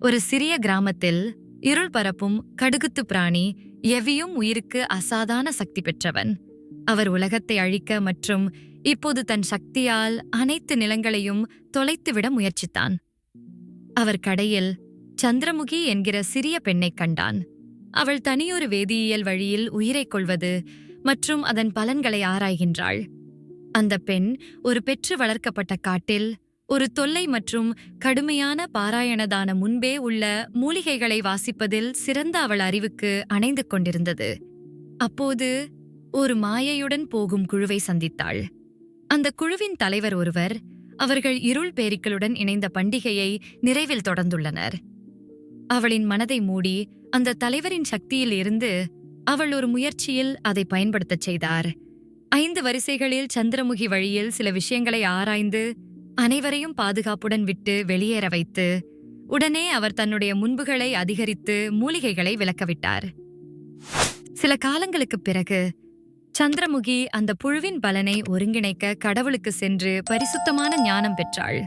ஒரு சிறிய கிராமத்தில் இருள் பரப்பும் கடுகுத்து பிராணி எவியும் உயிருக்கு அசாதாரண சக்தி பெற்றவன். அவர் உலகத்தை அழிக்க மற்றும் இப்போது தன் சக்தியால் அனைத்து நிலங்களையும் தொலைத்துவிட முயற்சித்தான். அவர் கடையில் சந்திரமுகி என்கிற சிறிய பெண்ணைக் கண்டான். அவள் தனியொரு வேதியியல் வழியில் உயிரைக் கொள்வது மற்றும் அதன் பலன்களை ஆராய்கின்றாள். அந்த பெண் ஒரு பெற்று வளர்க்கப்பட்ட காட்டில் ஒரு தொல்லை மற்றும் கடுமையான பாராயணதான முன்பே உள்ள மூலிகைகளை வாசிப்பதில் சிறந்த அவள் அறிவுக்கு அணைந்து கொண்டிருந்தது. அப்போது ஒரு மாயையுடன் போகும் குழுவை சந்தித்தாள். அந்த குழுவின் தலைவர் ஒருவர் அவர்கள் இருள் பேரிக்களுடன் இணைந்த பண்டிகையை நிறைவில் தொடர்ந்துள்ளனர். அவளின் மனதை மூடி அந்த தலைவரின் சக்தியில் இருந்து அவள் ஒரு முயற்சியில் அதை பயன்படுத்தச் செய்தார். 5 வரிசைகளில் சந்திரமுகி வழியில் சில விஷயங்களை ஆராய்ந்து அனைவரையும் பாதுகாப்புடன் விட்டு வெளியேற வைத்து உடனே அவர் தன்னுடைய முன்புகளை அதிகரித்து மூலிகைகளை விலக்கவிட்டார். சில காலங்களுக்குப் பிறகு சந்திரமுகி அந்த புழுவின் பலனை ஒருங்கிணைக்க கடவுளுக்கு சென்று பரிசுத்தமான ஞானம் பெற்றாள்.